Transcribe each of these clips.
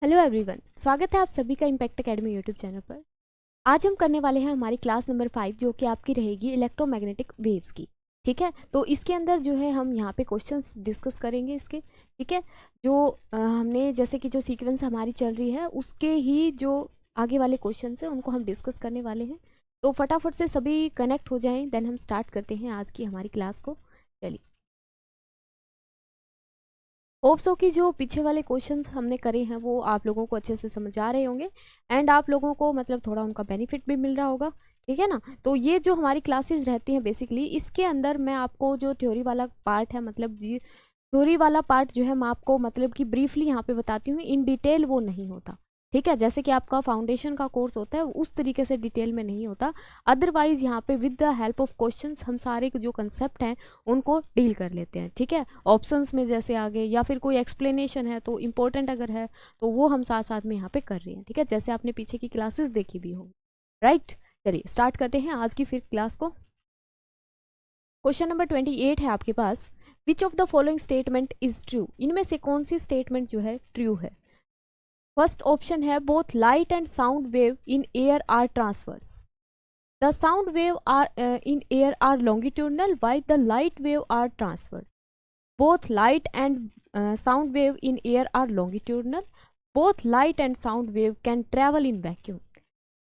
Hello everyone, स्वागत है आप सभी का इम्पैक्ट एकेडमी यूट्यूब चैनल पर। आज हम करने वाले हैं हमारी क्लास नंबर 5 जो कि आपकी रहेगी इलेक्ट्रोमैग्नेटिक वेव्स की। ठीक है, तो इसके अंदर जो है हम यहाँ पे क्वेश्चंस डिस्कस करेंगे इसके। ठीक है, जो हमने जैसे कि जो सीक्वेंस हमारी चल रही है उसके ही जो आगे वाले क्वेश्चन है उनको हम डिस्कस करने वाले हैं। तो फटाफट से सभी कनेक्ट हो जाएं, देन हम स्टार्ट करते हैं आज की हमारी क्लास को। चलिए, होप्सो की जो पीछे वाले क्वेश्चंस हमने करे हैं वो आप लोगों को अच्छे से समझ आ रहे होंगे एंड आप लोगों को मतलब थोड़ा उनका बेनिफिट भी मिल रहा होगा। ठीक है ना, तो ये जो हमारी क्लासेस रहती हैं बेसिकली इसके अंदर मैं आपको जो थ्योरी वाला पार्ट है मतलब ये थ्योरी वाला पार्ट जो है मैं आपको मतलब कि ब्रीफली यहाँ पे बताती हूँ, इन डिटेल वो नहीं होता। ठीक है, जैसे कि आपका फाउंडेशन का कोर्स होता है उस तरीके से डिटेल में नहीं होता। अदरवाइज यहाँ पे with the help of questions हम सारे जो कंसेप्ट हैं उनको डील कर लेते हैं। ठीक है, ऑप्शंस में जैसे आगे या फिर कोई एक्सप्लेनेशन है तो इम्पोर्टेंट अगर है तो वो हम साथ साथ में यहाँ पे कर रहे हैं। ठीक है, जैसे आपने पीछे की क्लासेस देखी भी होंगी। राइट, चलिए स्टार्ट करते हैं आज की फिर क्लास को। क्वेश्चन नंबर 28 है आपके पास, which of the following statement is true. इनमें से कौन सी स्टेटमेंट जो है ट्रू है। फर्स्ट ऑप्शन है both light and sound wave in air are transverse. The sound wave are in air are longitudinal while the light wave are transverse. Both light and sound wave in air are longitudinal. Both light and sound wave can travel in vacuum.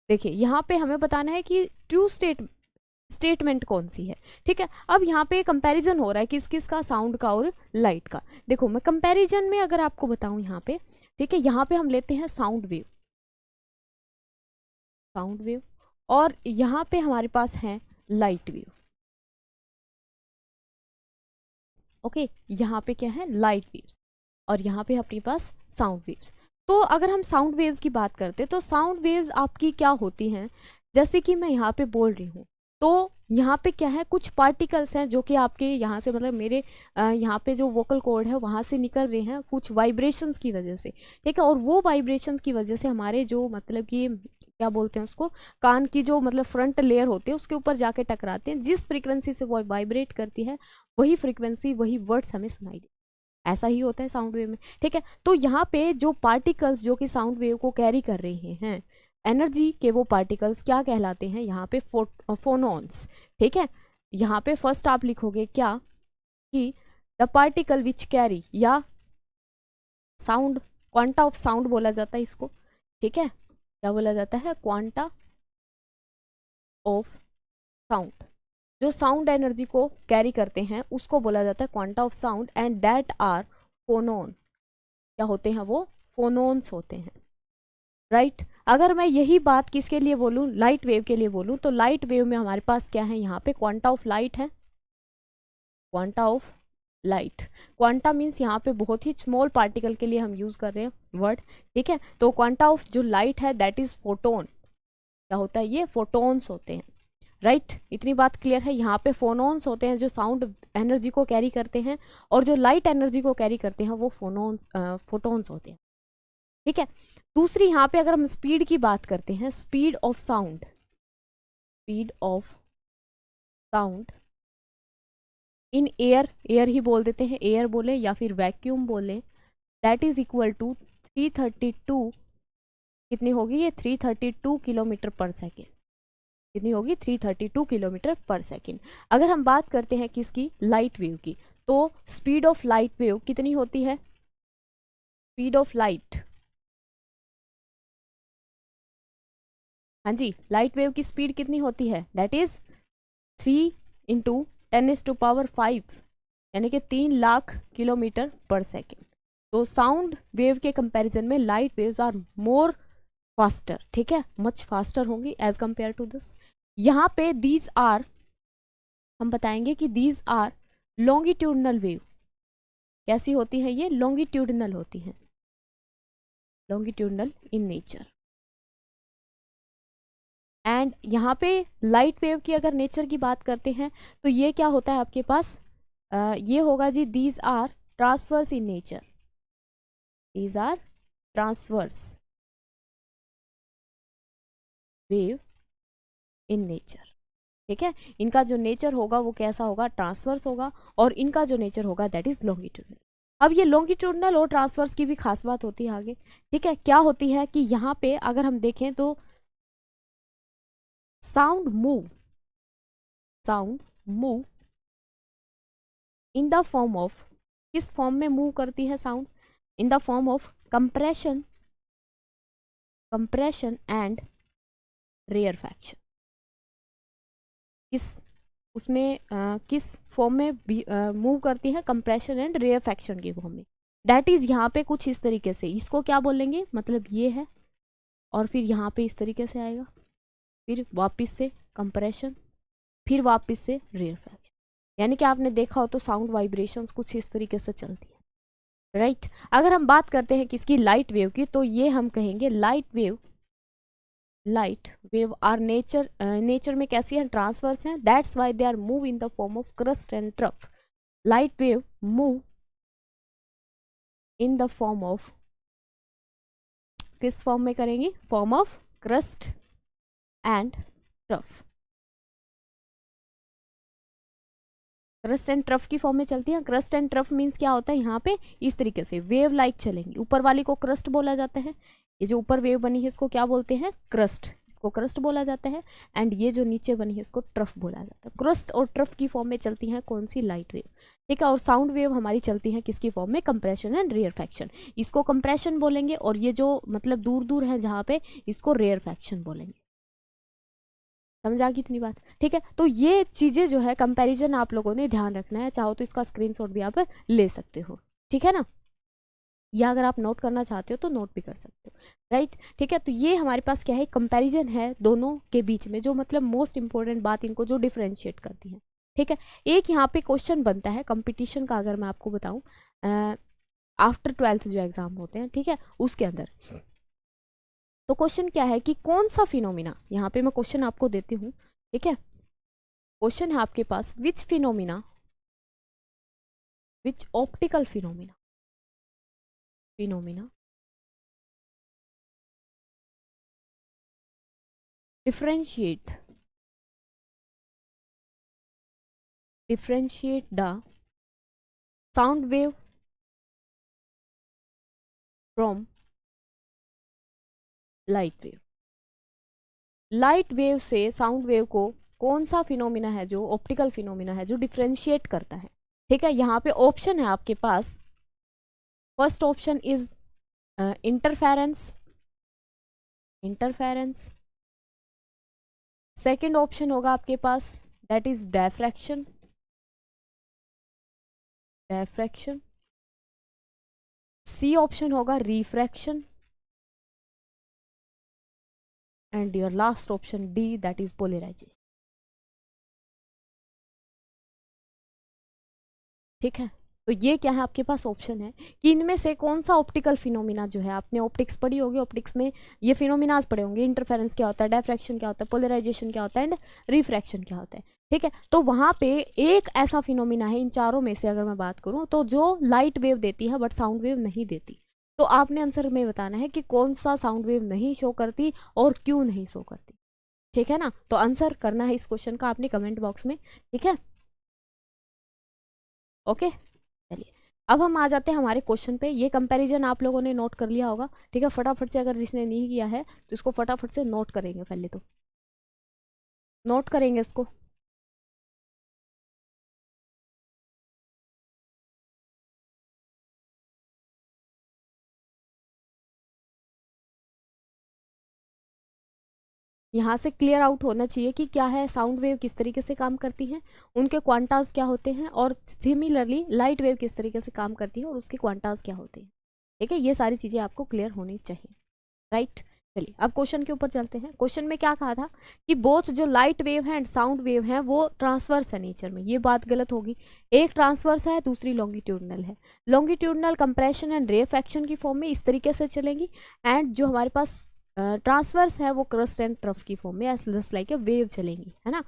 देखिए यहाँ पे हमें बताना है कि true statement कौन सी है। ठीक है, अब यहाँ पे कंपैरिजन हो रहा है किस किस का, साउंड का और लाइट का। देखो मैं कंपैरिजन में अगर आपको बताऊं यहाँ पे, ठीक है, यहाँ पे हम लेते हैं साउंड वेव, और यहाँ पे हमारे पास है लाइट वेव। ओके, यहाँ पे क्या है, लाइट वेव्स, और यहाँ पे अपने पास साउंड वेव्स। तो अगर हम साउंड वेव्स की बात करते हैं तो साउंड वेव्स आपकी क्या होती हैं, जैसे कि मैं यहाँ पे बोल रही हूँ तो यहाँ पे क्या है, कुछ पार्टिकल्स हैं जो कि आपके यहाँ से मतलब मेरे यहाँ पे जो वोकल कॉर्ड है वहाँ से निकल रहे हैं कुछ वाइब्रेशंस की वजह से। ठीक है, और वो वाइब्रेशंस की वजह से हमारे जो मतलब कि क्या बोलते हैं उसको, कान की जो मतलब फ्रंट लेयर होती है उसके ऊपर जाके टकराते हैं। जिस फ्रीक्वेंसी से वो वाइब्रेट करती है वही फ्रीक्वेंसी वही वर्ड्स हमें सुनाई देती है। ऐसा ही होता है साउंड वेव में। ठीक है, तो यहाँ पे जो पार्टिकल्स जो कि साउंड वेव को कैरी कर रहे हैं एनर्जी के, वो पार्टिकल्स क्या कहलाते हैं यहाँ पे, फोनॉन्स। ठीक है, यहाँ पे फर्स्ट आप लिखोगे क्या कि द पार्टिकल विच कैरी, या साउंड, क्वांटा ऑफ साउंड बोला जाता है इसको। ठीक है, क्या बोला जाता है, क्वांटा ऑफ साउंड। जो साउंड एनर्जी को कैरी करते हैं उसको बोला जाता है quanta of sound, and that are phonon. क्या होते हैं वो, फोनोन्स होते हैं। राइट, अगर मैं यही बात किसके लिए बोलूं, लाइट वेव के लिए बोलूं, तो लाइट वेव में हमारे पास क्या है, यहाँ पे क्वांटा ऑफ लाइट है, quanta of light. Quanta means यहाँ पे बहुत ही स्मॉल पार्टिकल के लिए हम यूज कर रहे हैं वर्ड। ठीक है, तो क्वांटा ऑफ जो लाइट है दैट इज फोटोन। क्या होता है, ये फोटोन्स होते हैं। राइट, इतनी बात क्लियर है। यहाँ पे फोनोन्स होते हैं जो साउंड एनर्जी को कैरी करते हैं, और जो लाइट एनर्जी को कैरी करते हैं वो फोटोन्स होते हैं। ठीक है, दूसरी यहाँ पे अगर हम स्पीड की बात करते हैं, speed of sound, in air, air ही बोल देते हैं, एयर बोले या फिर वैक्यूम बोले, दैट इज इक्वल टू 332, कितनी होगी ये, 332 किलोमीटर पर सेकेंड। कितनी होगी, 332 किलोमीटर पर सेकेंड। अगर हम बात करते हैं किसकी, लाइट वेव की, तो स्पीड ऑफ लाइट वेव कितनी होती है, स्पीड ऑफ लाइट, हाँ जी, लाइट वेव की स्पीड कितनी होती है, दैट इज 3 इंटू 10⁵ यानी कि 3 लाख किलोमीटर पर सेकेंड। तो साउंड वेव के कंपैरिजन में light waves are more faster. ठीक है, मच फास्टर होंगी एज कंपेयर टू दिस। यहाँ पे दीज आर, हम बताएंगे कि दीज आर लॉन्गिट्यूडनल वेव। कैसी होती है ये, लॉन्गिट्यूडनल होती है, लॉन्गिट्यूडनल इन नेचर। एंड यहाँ पे लाइट वेव की अगर नेचर की बात करते हैं तो ये क्या होता है आपके पास, ये होगा जी, these are transverse in nature, these are transverse wave in nature. ठीक है, इनका जो नेचर होगा वो कैसा होगा, ट्रांसवर्स होगा, और इनका जो नेचर होगा दैट इज लॉन्गिट्यूडनल। अब ये लॉन्गिट्यूडनल और ट्रांसवर्स की भी खास बात होती है आगे, ठीक है। क्या होती है कि यहाँ पे अगर हम देखें तो sound move in the form of, किस फॉर्म में मूव करती है sound? In the form of compression and rarefaction. किस उसमें किस फॉर्म में मूव करती है? कंप्रेशन एंड रेयरफैक्शन की फॉर्म में। दैट इज यहाँ पे कुछ इस तरीके से, इसको क्या बोलेंगे, मतलब ये है और फिर यहाँ पे इस तरीके से आएगा, फिर वापस से कंप्रेशन, फिर वापस से रेयरफैक्शन। यानी कि आपने देखा हो तो साउंड वाइब्रेशंस कुछ इस तरीके से चलती है, राइट। अगर हम बात करते हैं किसकी? लाइट वेव की, तो ये हम कहेंगे लाइट वेव आर नेचर में कैसी है? ट्रांसवर्स हैं। That's why they are move in the form of crest and trough. Light wave move in the form of, किस फॉर्म में करेंगी? Form of crest and trough. Crest and trough की form में चलती है। क्रस्ट एंड ट्रफ मीन्स क्या होता है? यहाँ पे इस तरीके से वेव लाइक चलेंगी। ऊपर वाली को क्रस्ट बोला जाता है, ये जो ऊपर वेव बनी है इसको क्या बोलते हैं? क्रस्ट, इसको क्रस्ट बोला जाता है। एंड ये जो नीचे बनी है इसको ट्रफ बोला जाता है। क्रस्ट और ट्रफ की फॉर्म में चलती हैं कौन सी? लाइट वेव, ठीक है। और साउंड वेव हमारी चलती है किसकी फॉर्म में? Compression and rarefaction. इसको कंप्रेशन बोलेंगे और ये जो मतलब दूर दूर है जहाँ पे, इसको रेयरफैक्शन बोलेंगे। समझ आ गई इतनी बात, ठीक है। तो ये चीजें जो है कंपैरिजन आप लोगों ने ध्यान रखना है। चाहो तो इसका स्क्रीनशॉट भी आप ले सकते हो, ठीक है ना, या अगर आप नोट करना चाहते हो तो नोट भी कर सकते हो, राइट, ठीक है। तो ये हमारे पास क्या है? कंपैरिजन है दोनों के बीच में, जो मतलब मोस्ट इंपॉर्टेंट बात इनको जो डिफरेंशिएट करती है, ठीक है। एक यहाँ पे क्वेश्चन बनता है कंपटीशन का, अगर मैं आपको बताऊँ आफ्टर 12th जो एग्जाम होते हैं, ठीक है, उसके अंदर। तो क्वेश्चन क्या है कि कौन सा फिनोमिना, यहाँ पे मैं क्वेश्चन आपको देती हूँ, ठीक है। क्वेश्चन है आपके पास, which optical phenomena differentiate the sound wave from light wave. Light wave से साउंड वेव को कौन सा फिनोमिना है जो ऑप्टिकल फिनोमिना है जो डिफरेंशिएट करता है, ठीक है। यहाँ पे ऑप्शन है आपके पास, first option is interference, second option होगा आपके पास that is diffraction, C option होगा refraction, and your last option D that is polarisation, ठीक है। तो ये क्या है आपके पास ऑप्शन है कि इनमें से कौन सा ऑप्टिकल फिनोमिना जो है, आपने ऑप्टिक्स पढ़ी होगी, ऑप्टिक्स में ये फिनोमिनाज पढ़े होंगे, इंटरफेरेंस क्या होता है, डायफ्रैक्शन क्या होता है, पोलराइजेशन क्या होता है, एंड रिफ्रैक्शन क्या होता है, ठीक है। तो वहां पे एक ऐसा फिनोमिना है इन चारों में से अगर मैं बात करूं तो जो लाइट वेव देती है बट साउंड वेव नहीं देती। तो आपने आंसर में बताना है कि कौन सा साउंड वेव नहीं शो करती और क्यों नहीं शो करती, ठीक है ना। तो आंसर करना है इस क्वेश्चन का आपने कमेंट बॉक्स में, ठीक है, ओके। चलिए अब हम आ जाते हैं हमारे क्वेश्चन पे। ये कंपैरिजन आप लोगों ने नोट कर लिया होगा, ठीक है। फटाफट से, अगर जिसने नहीं किया है तो इसको फटाफट से नोट करेंगे, पहले तो नोट करेंगे इसको। यहाँ से क्लियर आउट होना चाहिए कि क्या है, साउंड वेव किस तरीके से काम करती हैं, उनके क्वांटास क्या होते हैं, और सिमिलरली लाइट वेव किस तरीके से काम करती है और उसके क्वांटास क्या होते हैं, ठीक है। ये सारी चीज़ें आपको क्लियर होनी चाहिए, राइट। चलिए अब क्वेश्चन के ऊपर चलते हैं। क्वेश्चन में क्या कहा था कि बोथ जो लाइट वेव है एंड साउंड वेव है वो ट्रांसवर्स है नेचर में। ये बात गलत होगी, एक ट्रांसवर्स है दूसरी लॉन्गिट्यूडनल है। लॉन्गिट्यूडनल कंप्रेशन एंड रेयरफैक्शन की फॉर्म में इस तरीके से चलेंगी, एंड जो हमारे पास ट्रांसवर्स है वो क्रस्ट एंड ट्रफ की फॉर्म में जस्ट लाइक ए वेव चलेंगी, है ना।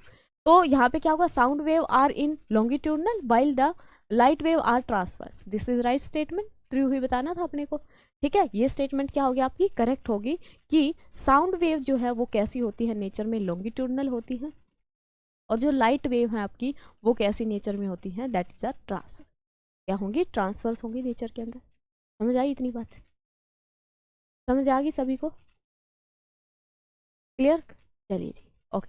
तो यहाँ पे क्या होगा, sound wave are in longitudinal while the light wave are transverse. This is right statement, true ही बताना था अपने को, ठीक है। ये स्टेटमेंट क्या होगी आपकी, करेक्ट होगी कि साउंड वेव जो है वो कैसी होती है नेचर में, लॉन्गिट्यूडनल होती है, और जो लाइट वेव है आपकी वो कैसी नेचर में होती है, दैट इज अ ट्रांसवर्स। क्या होंगी, ट्रांसवर्स होंगी नेचर के अंदर। समझ आई इतनी बात, समझ आ गई सभी को, क्लियर? चलिए जी, ओके।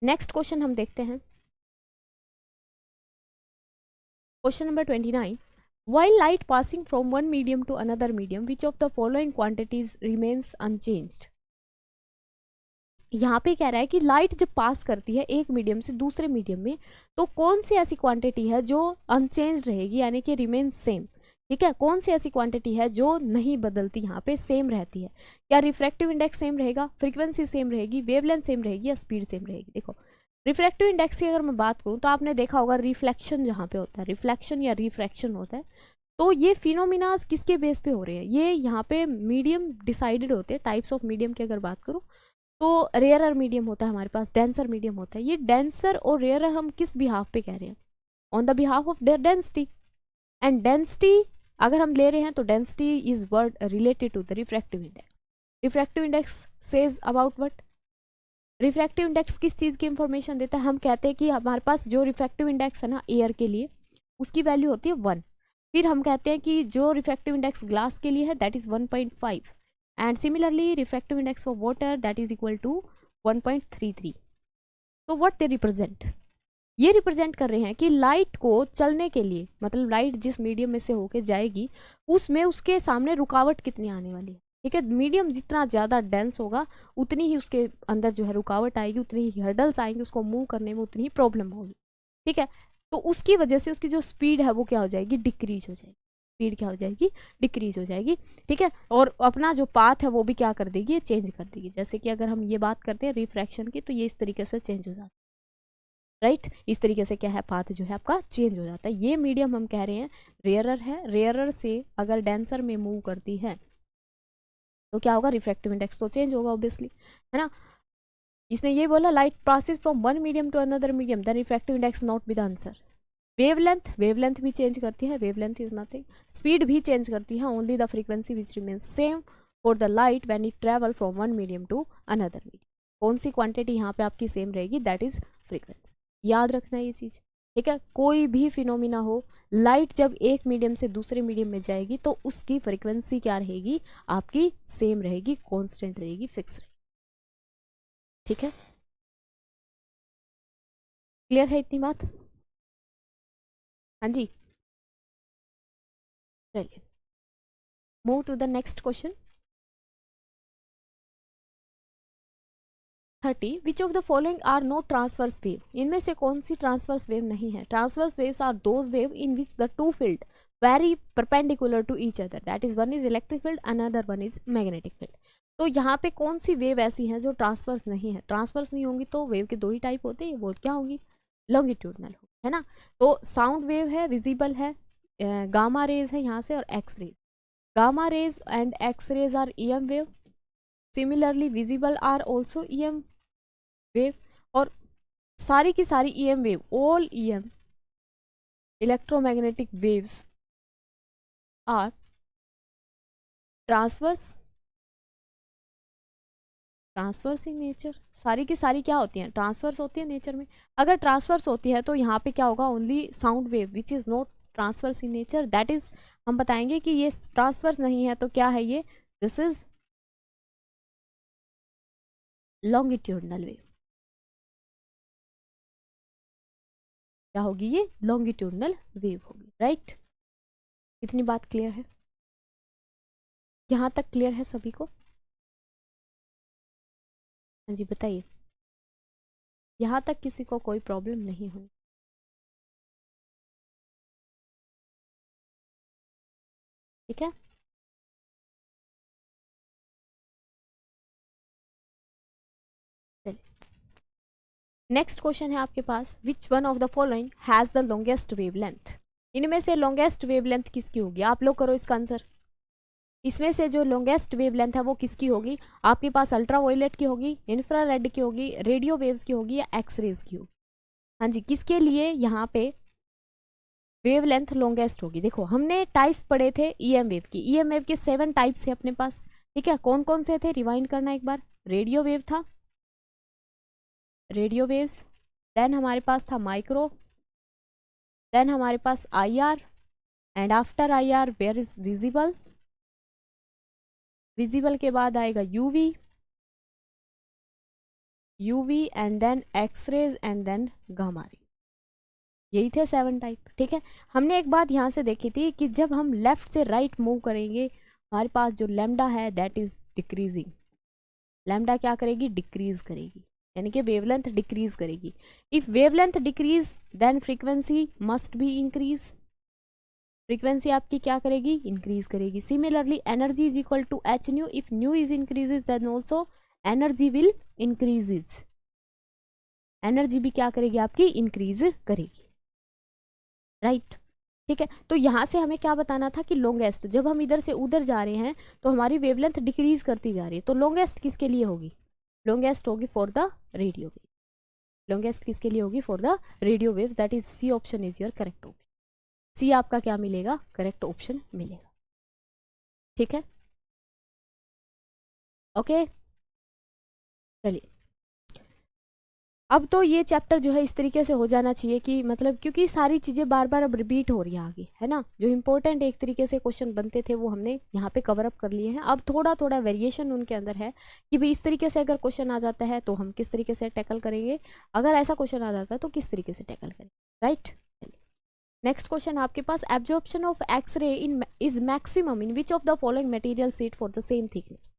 नेक्स्ट क्वेश्चन हम देखते हैं, question number 29। While light passing from one medium to another medium, which of the following quantities remains unchanged? यहाँ पे कह रहा है कि लाइट जब पास करती है एक मीडियम से दूसरे मीडियम में, तो कौन सी ऐसी क्वांटिटी है जो अनचेंज रहेगी, यानी कि रिमेन सेम। ठीक है, कौन सी ऐसी क्वांटिटी है जो नहीं बदलती, यहाँ पे सेम रहती है। क्या रिफ्रैक्टिव इंडेक्स सेम रहेगा, फ्रीक्वेंसी सेम रहेगी, वेवलेंथ सेम रहेगी, या स्पीड सेम रहेगी। देखो रिफ्रैक्टिव इंडेक्स की अगर मैं बात करूँ तो आपने देखा होगा रिफ्लेक्शन जहाँ पे होता है, रिफ्लेक्शन या रिफ्रैक्शन होता है, तो ये फिनोमिना किसके बेस पे हो रहे हैं, ये यहाँ पे मीडियम डिसाइडेड होते हैं। टाइप्स ऑफ मीडियम की अगर बात करूँ तो रेयरर मीडियम होता है हमारे पास, डेंसर मीडियम होता है। ये डेंसर और रेयरर हम किस बिहाफ पे कह रहे हैं, on the behalf of their density. And density अगर हम ले रहे हैं तो density is word related to the refractive index. Refractive index says about what, refractive index किस चीज़ की इंफॉर्मेशन देता है, हम कहते हैं कि हमारे पास जो रिफ्रैक्टिव इंडेक्स है ना एयर के लिए, उसकी वैल्यू होती है 1। फिर हम कहते हैं कि जो रिफ्रैक्टिव इंडेक्स ग्लास के लिए है that is 1.5, and similarly refractive index for water that is equal to 1.33। तो व्हाट दे रिप्रेजेंट, ये रिप्रेजेंट कर रहे हैं कि लाइट को चलने के लिए, मतलब लाइट जिस मीडियम में से होके जाएगी उसमें उसके सामने रुकावट कितनी आने वाली है। ठीक है, मीडियम जितना ज़्यादा डेंस होगा उतनी ही उसके अंदर जो है रुकावट आएगी, उतनी ही हर्डल्स आएंगे, उसको मूव करने में उतनी ही प्रॉब्लम होगी। ठीक है, तो उसकी वजह से उसकी जो स्पीड है वो क्या हो जाएगी, डिक्रीज हो जाएगी। स्पीड क्या हो जाएगी, डिक्रीज हो जाएगी। ठीक है, और अपना जो पाथ है वो भी क्या कर देगी, चेंज कर देगी। जैसे कि अगर हम ये बात करते हैं रिफ्रैक्शन की, तो ये इस तरीके से चेंज हो जाता है, राइट। इस तरीके से क्या है, पाथ जो है आपका चेंज हो जाता है। ये मीडियम हम कह रहे हैं रेयरर है, रेयरर से अगर डेंसर में मूव करती है तो क्या होगा, रिफ्रैक्टिव इंडेक्स तो चेंज होगा ऑब्वियसली, है ना। इसने ये बोला light passes from one medium to another medium, then refractive index not be the answer. Wavelength, wavelength भी चेंज करती है, वेवलेंथ इज नथिंग। स्पीड भी चेंज करती है, only the frequency which remains same for the light when it travel from one medium to another medium. कौन सी quantity यहाँ पे आपकी सेम रहेगी, दैट इज फ्रीक्वेंसी। याद रखना ये चीज, ठीक है। कोई भी फिनोमिना हो, लाइट जब एक मीडियम से दूसरे मीडियम में जाएगी तो उसकी फ्रीक्वेंसी क्या रहेगी, आपकी सेम रहेगी, कांस्टेंट रहेगी, फिक्स रहेगी। ठीक है, क्लियर है इतनी बात? हाँ जी, चलिए move to the next question. 30 which of the following are not transverse wave, इनमें से कौन सी ट्रांसवर्स वेव नहीं है। Transverse waves are those wave in which the two field very perpendicular to each other, that is one is electric field, another one is magnetic field. तो यहाँ पे कौन सी वेव ऐसी है जो ट्रांसवर्स नहीं है। ट्रांसवर्स नहीं होंगी तो वेव के दो ही टाइप होते हैं, वो क्या होंगी, लॉन्गिट्यूडनल, है ना। तो साउंड वेव है, विजिबल है, गामा रेज है यहाँ से, और X rays. Gamma rays and X rays are EM wave, similarly visible are also EM wave, और सारी की सारी EM wave, all EM electromagnetic waves are transverse, transverse in nature. सारी की सारी क्या होती हैं, ट्रांसवर्स होती है नेचर में। अगर ट्रांसवर्स होती है तो यहाँ पे क्या होगा, only sound wave which is not transverse in nature, that is हम बताएंगे कि ये ट्रांसवर्स नहीं है तो क्या है ये, दिस इज लॉन्गिट्यूडनल वेव। क्या होगी, ये लॉन्गिट्यूडनल वेव होगी, राइट। इतनी बात क्लियर है, यहाँ तक क्लियर है सभी को? हाँ जी बताइए, यहाँ तक किसी को कोई प्रॉब्लम नहीं हुई? ठीक है, चलिए नेक्स्ट क्वेश्चन है आपके पास, which one of the following has the longest wavelength. इनमें से लॉन्गेस्ट वेवलेंथ किसकी होगी, आप लोग करो इसका आंसर। इसमें से जो लॉन्गेस्ट वेवलेंथ है वो किसकी होगी, आपके पास अल्ट्रा वायलेट की होगी, इंफ्रारेड की होगी, रेडियो वेव्स की होगी, या एक्सरेज की होगी। हाँ जी, किसके लिए यहाँ पे वेवलेंथ लॉन्गेस्ट होगी। देखो हमने टाइप्स पढ़े थे EM वेव की, EM वेव के 7 टाइप्स है अपने पास। ठीक है, कौन कौन से थे, रिवाइंड करना एक बार। रेडियो वेव था, रेडियो वेव्स, देन हमारे पास था माइक्रो, देन हमारे पास IR, and after I R where is visible, visible के बाद आएगा UV, UV and then X rays and then gamma ray. यही थे 7 टाइप। ठीक है, हमने एक बात यहाँ से देखी थी कि जब हम लेफ्ट से राइट मूव करेंगे हमारे पास जो लैम्डा है दैट इज डिक्रीजिंग, लैम्डा क्या करेगी, डिक्रीज करेगी, यानी कि वेवलेंथ डिक्रीज करेगी। If wavelength decrease then frequency must be increase, frequency आपकी क्या करेगी, इंक्रीज करेगी। Similarly energy is equal to H nu, if nu is increases then also energy will increases, energy भी क्या करेगी आपकी, इंक्रीज करेगी, राइट। ठीक है, तो यहाँ से हमें क्या बताना था कि लॉन्गेस्ट, जब हम इधर से उधर जा रहे हैं तो हमारी वेवलेंथ डिक्रीज करती जा रही है, तो लॉन्गेस्ट किसके लिए होगी, लॉन्गेस्ट होगी for the radio wave, longest किसके लिए होगी, for the radio waves, that is C option is your correct option, C आपका क्या मिलेगा, करेक्ट ऑप्शन मिलेगा। ठीक है, ओके चलिए। अब तो ये चैप्टर जो है इस तरीके से हो जाना चाहिए कि मतलब, क्योंकि सारी चीज़ें बार बार अब रिपीट हो रही है आगे, है ना, जो इंपॉर्टेंट एक तरीके से क्वेश्चन बनते थे वो हमने यहाँ पे कवर अप कर लिए हैं। अब थोड़ा थोड़ा वेरिएशन उनके अंदर है कि भाई इस तरीके से अगर क्वेश्चन आ जाता है तो हम किस तरीके से टैकल करेंगे, अगर ऐसा क्वेश्चन आ जाता है तो किस तरीके से टैकल करेंगे, राइट। नेक्स्ट क्वेश्चन आपके पास, absorption of X ray in is maximum in which of the following material sheet for the same thickness.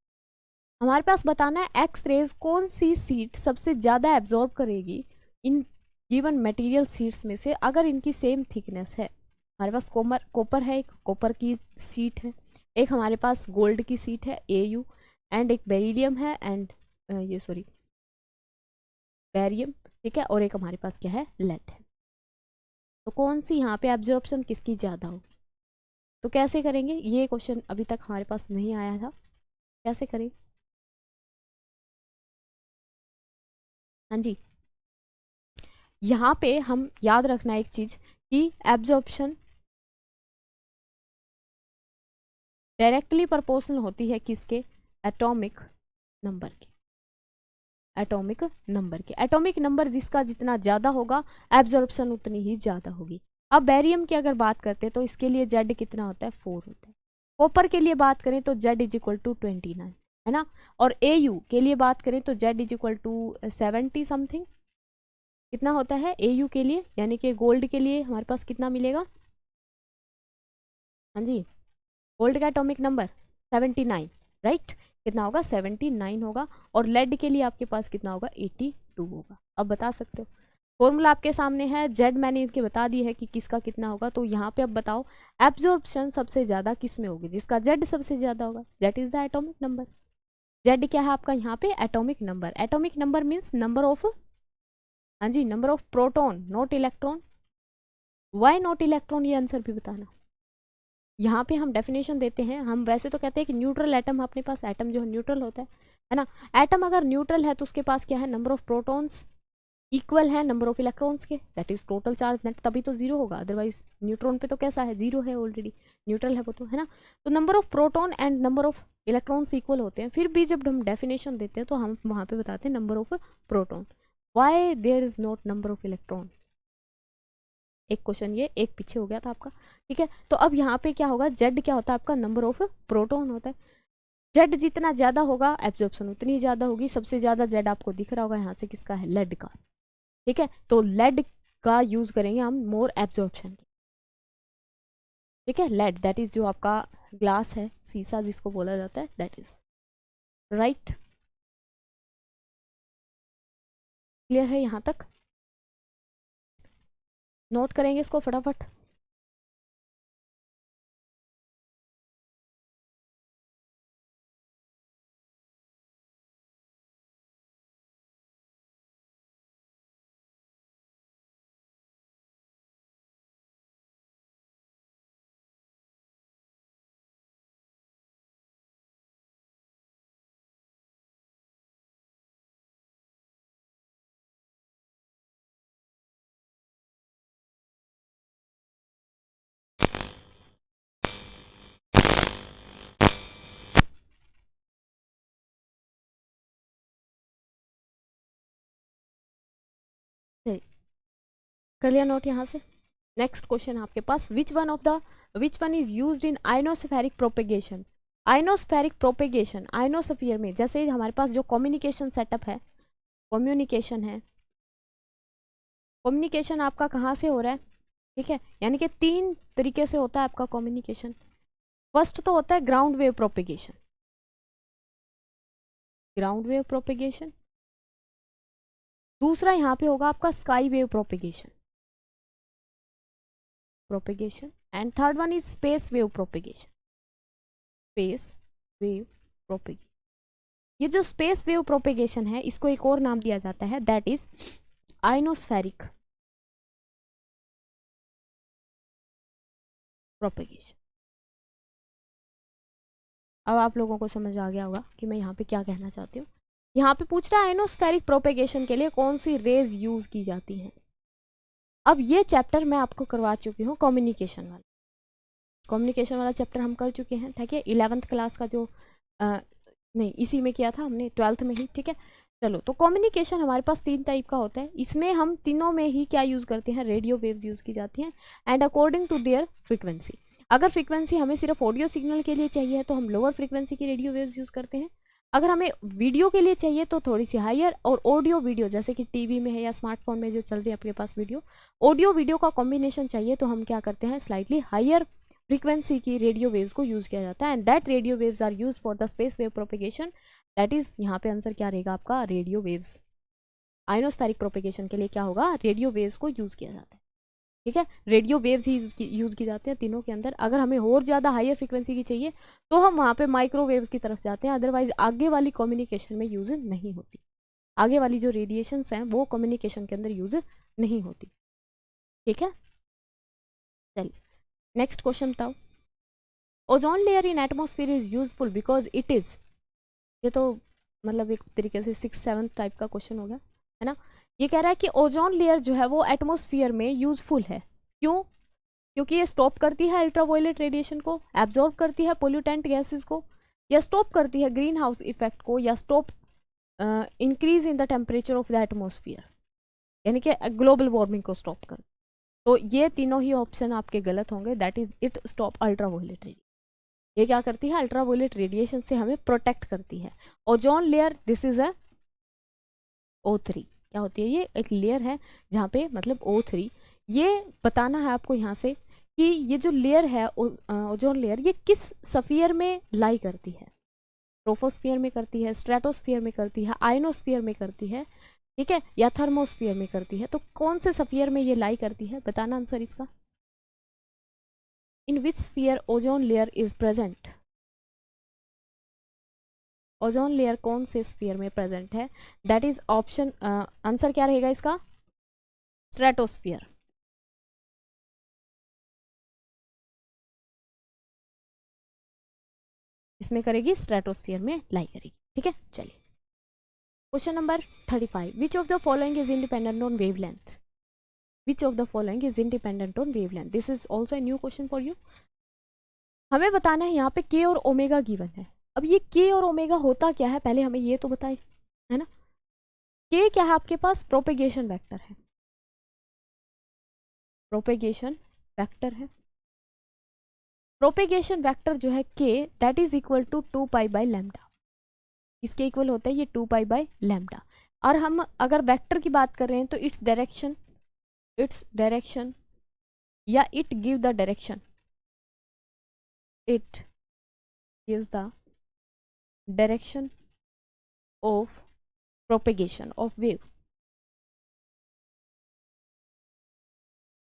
हमारे पास बताना है एक्स रेज कौन सी सीट सबसे ज़्यादा एब्जॉर्ब करेगी इन गिवन मटेरियल सीट्स में से, अगर इनकी सेम थिकनेस है। हमारे पास कॉपर है, एक कॉपर की सीट है, एक हमारे पास गोल्ड की सीट है AU, एंड एक बेरिलियम है, एंड ये सॉरी बैरियम, ठीक है, और एक हमारे पास क्या है, लेड है। तो कौन सी यहाँ पे एब्जॉर्प्शन किसकी ज़्यादा होगी, तो कैसे करेंगे, ये क्वेश्चन अभी तक हमारे पास नहीं आया था, कैसे करें। हाँ जी, यहाँ पे हम याद रखना एक चीज कि एब्जॉर्प्शन डायरेक्टली प्रोपोर्शनल होती है किसके, एटॉमिक नंबर के, एटॉमिक नंबर के, एटॉमिक नंबर जिसका जितना ज़्यादा होगा एब्जॉर्प्शन उतनी ही ज़्यादा होगी। अब बैरियम की अगर बात करते हैं तो इसके लिए जेड कितना होता है, 4 होता है। कॉपर के लिए बात करें तो जेड इज इक्वल टू 29, है ना, और AU के लिए बात करें तो Z is equal to 70 something, कितना होता है AU के लिए, यानी कि गोल्ड के लिए हमारे पास कितना मिलेगा, हाँ जी, गोल्ड का एटॉमिक नंबर 79, राइट, कितना होगा, 79 होगा, और लेड के लिए आपके पास कितना होगा, 82 होगा। अब बता सकते हो, फॉर्मूला आपके सामने है, जेड मैंने इनके बता दी है कि किसका कितना होगा, तो यहाँ पे अब बताओ एब्जॉर्प्शन सबसे ज़्यादा किस में होगी, जिसका जेड सबसे ज़्यादा होगा, that is the atomic number. Z क्या है आपका यहाँ पे, atomic number, atomic number means number of, हाँ जी, number of proton not electron, why not electron, ये आंसर भी बताना। यहाँ पे हम डेफिनेशन देते हैं, हम वैसे तो कहते हैं कि न्यूट्रल एटम, अपने पास एटम जो है न्यूट्रल होता है ना, एटम अगर न्यूट्रल है तो उसके पास क्या है, नंबर ऑफ प्रोटॉन्स इक्वल है नंबर ऑफ इलेक्ट्रॉन्स के, that is total charge net, तभी तो जीरो होगा, अदरवाइज न्यूट्रॉन पे तो कैसा है, जीरो है ऑलरेडी, न्यूट्रल है वो तो, है ना। तो number of proton and number of electrons equal होते हैं, फिर भी जब हम डेफिनेशन देते हैं तो हम वहाँ पे बताते हैं number of proton, why there is not number of electron. एक क्वेश्चन ये एक पीछे हो गया था आपका, ठीक है। तो अब यहाँ पे क्या होगा, जेड क्या होता है आपका, नंबर ऑफ प्रोटॉन होता है, जेड जितना ज्यादा होगा एब्जॉर्प्शन उतनी ज्यादा होगी, सबसे ज्यादा जेड आपको दिख रहा होगा यहाँ से, किसका है, लेड का, ठीक है, तो लेड का यूज करेंगे हम मोर एब्जॉर्प्शन, ठीक है, लेड दैट इज जो आपका ग्लास है, शीशा जिसको बोला जाता है, दैट इज राइट। क्लियर है यहाँ तक, नोट करेंगे इसको फटाफट। कर लिया नोट यहाँ से। नेक्स्ट क्वेश्चन आपके पास, which one is used in ionospheric propagation. Ionospheric propagation, ionosphere में जैसे हमारे पास जो कम्युनिकेशन सेटअप है, कम्युनिकेशन आपका कहाँ से हो रहा है, ठीक है, यानी कि 3 तरीके से होता है आपका कम्युनिकेशन। फर्स्ट तो होता है ग्राउंड वेव प्रोपेगेशन, दूसरा यहाँ पे होगा आपका sky wave propagation, and third one is space wave propagation. ये जो स्पेस वेव प्रोपेगेशन है, इसको एक और नाम दिया जाता है, दैट इज आयनोस्फेरिक प्रोपेगेशन। अब आप लोगों को समझ आ गया होगा कि मैं यहाँ पे क्या कहना चाहती हूँ। यहाँ पे पूछ रहा है आयनोस्फेरिक प्रोपेगेशन के लिए कौन सी रेज यूज की जाती हैं। अब ये चैप्टर मैं आपको करवा चुकी हूँ, कम्युनिकेशन वाला चैप्टर हम कर चुके हैं, ठीक है, 11th क्लास का जो नहीं इसी में किया था हमने, 12th में ही, ठीक है। चलो, तो कम्युनिकेशन हमारे पास 3 टाइप का होता है, इसमें हम तीनों में ही क्या यूज़ करते हैं, रेडियो वेव्स यूज़ की जाती हैं, and according to their frequency. अगर फ्रीक्वेंसी हमें सिर्फ ऑडियो सिग्नल के लिए चाहिए तो हम लोअर फ्रीक्वेंसी की रेडियो वेव्स यूज़ करते हैं। अगर हमें वीडियो के लिए चाहिए तो थोड़ी सी हायर, और ऑडियो वीडियो जैसे कि टीवी में है या स्मार्टफोन में जो चल रही है आपके पास ऑडियो वीडियो का कॉम्बिनेशन चाहिए तो हम क्या करते हैं, स्लाइटली हायर फ्रीक्वेंसी की रेडियो वेव्स को यूज़ किया जाता है, and that radio waves are use for the space wave propagation. That is, यहाँ पे आंसर क्या रहेगा आपका, रेडियो वेव्स। आयनोस्फेरिक प्रोपेगेशन के लिए क्या होगा, रेडियो वेव्स को यूज़ किया जाता है, ठीक है, रेडियो वेव्स ही यूज़ की जाते हैं तीनों के अंदर। अगर हमें और ज़्यादा हायर फ्रीक्वेंसी की चाहिए तो हम वहाँ पे माइक्रोवेव्स की तरफ जाते हैं, अदरवाइज आगे वाली कम्युनिकेशन में यूज नहीं होती, आगे वाली जो रेडिएशंस हैं वो कम्युनिकेशन के अंदर यूज नहीं होती, ठीक है। चलिए नेक्स्ट क्वेश्चन बताओ। Ozone layer in atmosphere is useful because it is, ये तो मतलब एक तरीके से 6-7 टाइप का क्वेश्चन होगा, है ना। ये कह रहा है कि ओजोन लेयर जो है वो एटमॉस्फेयर में यूजफुल है, क्यों, क्योंकि ये स्टॉप करती है अल्ट्रावायलेट रेडिएशन को, एब्जॉर्ब करती है पोल्यूटेंट गैसेस को, या स्टॉप करती है ग्रीन हाउस इफेक्ट को, या stop increase in the temperature of the atmosphere, यानी कि ग्लोबल वार्मिंग को स्टॉप कर। तो ये तीनों ही ऑप्शन आपके गलत होंगे, that is it stop ultraviolet radiation. ये क्या करती है, अल्ट्रावायलेट रेडिएशन से हमें प्रोटेक्ट करती है। Ozone layer, this is a O3, क्या होती है, ये एक लेयर है जहाँ पे मतलब O3, ये बताना है आपको यहाँ से कि ये जो लेयर है ओजोन लेयर, ये किस स्फीयर में लाई करती है, ट्रोपोस्फियर में करती है, स्ट्रेटोस्फियर में करती है, आयनोस्फियर में करती है, ठीक है, या थर्मोस्फियर में करती है। तो कौन से स्फीयर में ये लाई करती है, बताना आंसर इसका। In which sphere ozone layer is present, ozone layer कौन से स्फीयर में प्रेजेंट है, दैट इज ऑप्शन, आंसर क्या रहेगा इसका, स्ट्रेटोस्फियर। इसमें करेगी, स्ट्रेटोस्फियर में लाई करेगी, ठीक है। चलिए question number 35, which of the following is independent on wavelength, which of the following is independent on wavelength, this is also a new question for you. हमें बताना है यहाँ पे के और ओमेगा गिवन है। अब ये के और ओमेगा होता क्या है, पहले हमें ये तो बताए, है ना। के क्या है आपके पास, प्रोपेगेशन वेक्टर है, प्रोपेगेशन वेक्टर है। प्रोपेगेशन वेक्टर जो है के, that is equal to 2 pi by lambda, इसके इक्वल होता है ये 2 पाई बाई लैम्डा। और हम अगर वेक्टर की बात कर रहे हैं तो इट्स डायरेक्शन या it give the direction, it gives the direction of propagation of wave,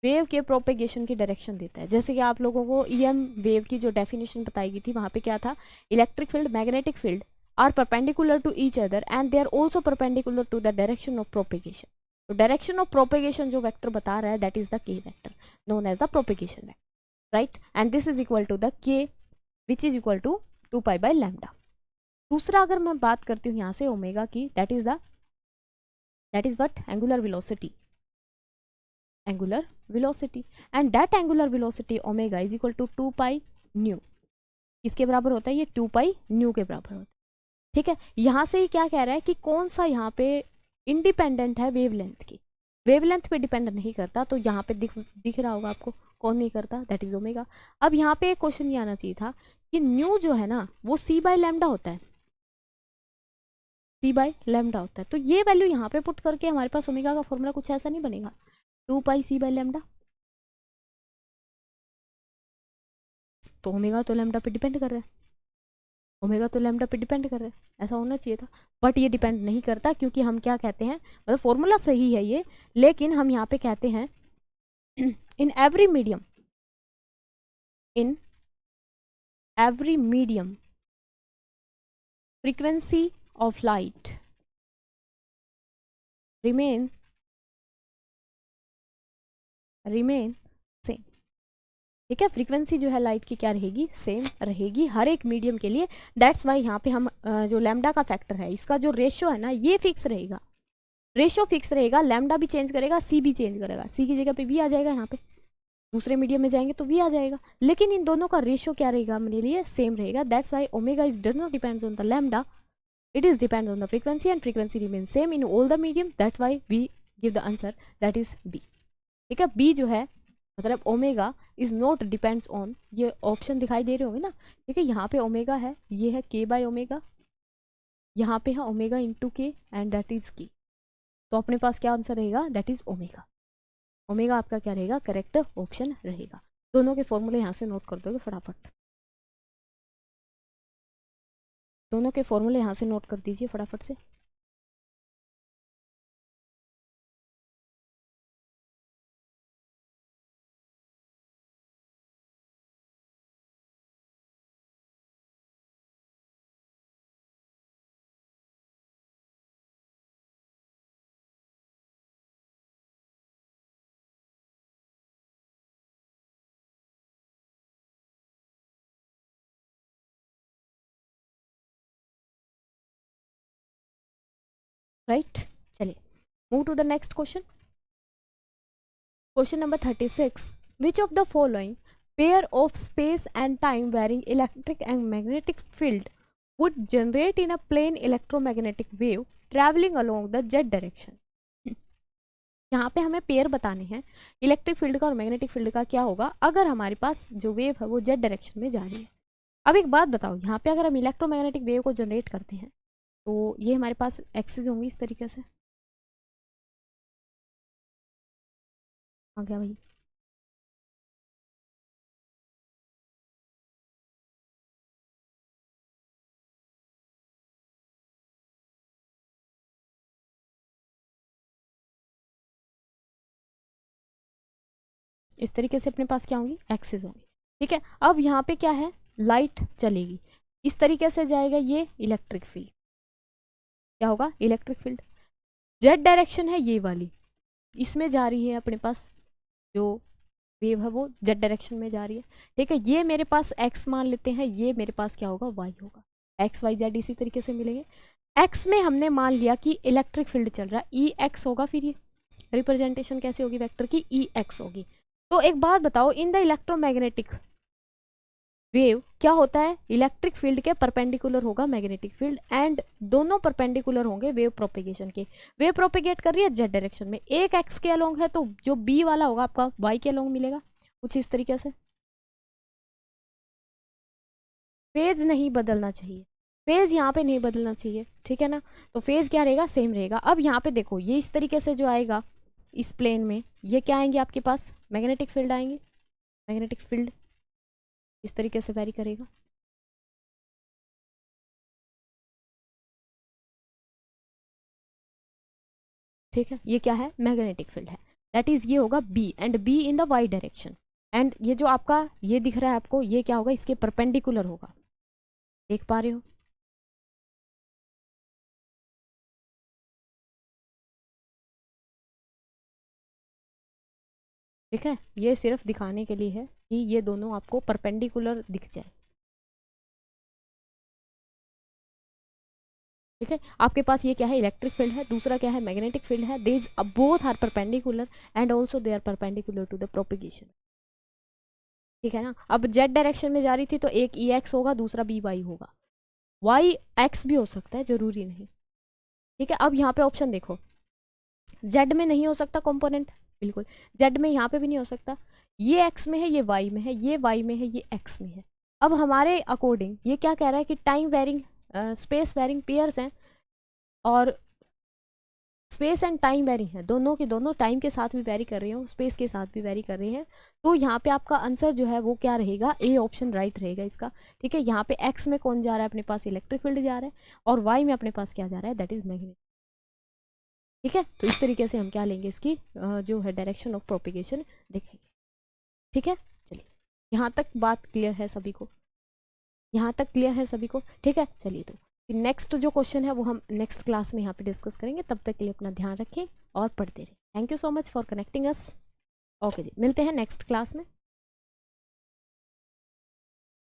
wave के प्रोपेगेशन की डायरेक्शन देता है। जैसे कि आप लोगों को EM वेव की जो डेफिनेशन बताई गई थी, वहाँ पे क्या था, electric field, magnetic field are perpendicular to each other and they are also perpendicular to the direction of propagation. तो डायरेक्शन ऑफ प्रोपेगेशन जो वेक्टर बता रहा है, that is the K vector known as the propagation vector, right, and this is equal to the K which is equal to 2 pi by lambda. दूसरा अगर मैं बात करती हूँ यहाँ से ओमेगा की, that is what, angular velocity, and that angular velocity omega is equal to 2 pi nu, किसके बराबर होता है, ये 2 पाई न्यू के बराबर होता है, ठीक है। यहाँ से ही क्या कह रहा है कि कौन सा यहाँ पे इंडिपेंडेंट है वेवलेंथ की, वेवलेंथ पे डिपेंड नहीं करता, तो यहाँ पे दिख रहा होगा आपको कौन नहीं करता, दैट इज ओमेगा। अब यहाँ पे एक क्वेश्चन ये आना चाहिए था कि न्यू जो है ना वो सी बाय लैम्डा होता है, सी बाय लैम्डा होता है, तो ये वैल्यू यहाँ पे पुट करके हमारे पास ओमेगा का फॉर्मूला कुछ ऐसा नहीं बनेगा, 2 पाई सी बाय लैम्डा, तो ओमेगा तो लैम्डा पे डिपेंड कर रहा है, ओमेगा तो लैम्डा पे डिपेंड कर रहा है, ऐसा होना चाहिए था, बट ये डिपेंड नहीं करता, क्योंकि हम क्या कहते हैं, मतलब फॉर्मूला सही है ये, लेकिन हम यहाँ पे कहते हैं in every medium, in every medium frequency of light remain same. ठीक है, फ्रीक्वेंसी जो है लाइट की क्या रहेगी, सेम रहेगी हर एक मीडियम के लिए। दैट्स वाई यहाँ पे हम जो लैम्डा का फैक्टर है, इसका जो रेशियो है ना ये फिक्स रहेगा, रेशियो फिक्स रहेगा, लैम्डा भी चेंज करेगा, सी भी चेंज करेगा, सी की जगह पे वी आ जाएगा, यहाँ पे दूसरे मीडियम में जाएंगे तो वी आ जाएगा, लेकिन इन दोनों का रेशियो क्या रहेगा मेरे लिए, सेम रहेगा। That's why omega is does not depends on the lambda, it is depends on the frequency, and frequency remain same in all the medium, that's why we give the answer that is B. ठीक है, B जो है मतलब omega is not depends on, ये option दिखाई दे रहे होंगे ना, ठीक है, यहाँ पे ओमेगा है, ये है के बाय ओमेगा, यहाँ पे है ओमेगा इंटू के एंड दैट इज के, तो अपने पास क्या आंसर रहेगा, दैट इज ओमेगा। ओमेगा आपका क्या रहेगा, करेक्ट ऑप्शन रहेगा। दोनों के फॉर्मूले यहाँ से नोट कर दोगे फटाफट, दोनों के फॉर्मूले यहाँ से नोट कर दीजिए फटाफट से। राइट, चलिए move to the next question. Question number 36, which of the following pair of space and time varying electric and magnetic field would generate in a plane electromagnetic wave traveling along the z direction। यहाँ पे हमें pair बताने हैं electric field का और magnetic field का, क्या होगा अगर हमारे पास जो वेव है वो जेड डायरेक्शन में जा रही है। अब एक बात बताओ, यहाँ पे अगर हम इलेक्ट्रोमैग्नेटिक वेव को जनरेट करते हैं तो ये हमारे पास एक्सिस होंगी इस तरीके से, आ गया भाई, इस तरीके से अपने पास क्या होंगी, एक्सिस होंगी। ठीक है, अब यहाँ पे क्या है, लाइट चलेगी, इस तरीके से जाएगा ये इलेक्ट्रिक फील्ड, क्या होगा, इलेक्ट्रिक फील्ड, जेड डायरेक्शन है ये वाली, इसमें जा रही है अपने पास जो वेव है वो जेड डायरेक्शन में जा रही है। ठीक है, ये मेरे पास एक्स मान लेते हैं, ये मेरे पास क्या होगा, वाई होगा, एक्स वाई जेड इसी तरीके से मिलेंगे। एक्स में हमने मान लिया कि इलेक्ट्रिक फील्ड चल रहा है, ई एक्स होगा, फिर ये रिप्रेजेंटेशन कैसे होगी वेक्टर की, ई एक्स होगी। तो एक बात बताओ, इन द इलेक्ट्रोमैग्नेटिक वेव क्या होता है, इलेक्ट्रिक फील्ड के परपेंडिकुलर होगा मैग्नेटिक फील्ड, एंड दोनों परपेंडिकुलर होंगे वेव प्रोपेगेशन के। वेव प्रोपेगेट कर रही है जेड डायरेक्शन में, एक एक्स के अलोंग है तो जो बी वाला होगा आपका वाई के अलोंग मिलेगा, कुछ इस तरीके से। फेज नहीं बदलना चाहिए, फेज यहाँ पे नहीं बदलना चाहिए, ठीक है ना, तो फेज क्या रहेगा, सेम रहेगा। अब यहाँ पे देखो, ये इस तरीके से जो आएगा इस प्लेन में, ये क्या आएंगे आपके पास, मैग्नेटिक फील्ड आएंगे, मैग्नेटिक फील्ड इस तरीके से वेरी करेगा। ठीक है, ये क्या है, मैग्नेटिक फील्ड है, दैट इज ये होगा B, and B in the Y direction, and ये जो आपका ये दिख रहा है आपको, ये क्या होगा, इसके परपेंडिकुलर होगा, देख पा रहे हो। ठीक है, ये सिर्फ दिखाने के लिए है कि ये दोनों आपको परपेंडिकुलर दिख जाए। ठीक है, आपके पास ये क्या है, इलेक्ट्रिक फील्ड है, दूसरा क्या है, मैग्नेटिक फील्ड है, they both are perpendicular and also they are perpendicular to the propagation. ठीक है ना, अब जेड डायरेक्शन में जा रही थी तो एक ई एक्स होगा, दूसरा बी वाई होगा, वाई एक्स भी हो सकता है, जरूरी नहीं। ठीक है, अब यहाँ पे ऑप्शन देखो, जेड में नहीं हो सकता कंपोनेंट, बिल्कुल जेड में यहाँ पे भी नहीं हो सकता, ये एक्स में है, ये वाई में है, ये वाई में है, ये एक्स में है। अब हमारे अकॉर्डिंग ये क्या कह रहा है कि time varying space varying pairs हैं और स्पेस एंड टाइम वेरी है, दोनों के दोनों टाइम के साथ भी वेरी कर रही हूँ, स्पेस के साथ भी वेरी कर रही हैं। तो यहाँ पे आपका आंसर जो है वो क्या रहेगा, ए ऑप्शन राइट रहेगा इसका। ठीक है, यहाँ पे एक्स में कौन जा रहा है, अपने पास इलेक्ट्रिक फील्ड जा रहा है, और वाई में अपने पास क्या जा रहा है, दैट इज मैग्नेटिक। ठीक है, तो इस तरीके से हम क्या लेंगे, इसकी जो है डायरेक्शन ऑफ प्रोपिगेशन देखेंगे। ठीक है, चलिए यहाँ तक बात क्लियर है सभी को, यहाँ तक क्लियर है सभी को। ठीक है, चलिए तो नेक्स्ट जो क्वेश्चन है वो हम नेक्स्ट क्लास में यहाँ पे डिस्कस करेंगे। तब तक के लिए अपना ध्यान रखें और पढ़ते रहें। Thank you so much for connecting us. Okay जी, मिलते हैं नेक्स्ट क्लास में।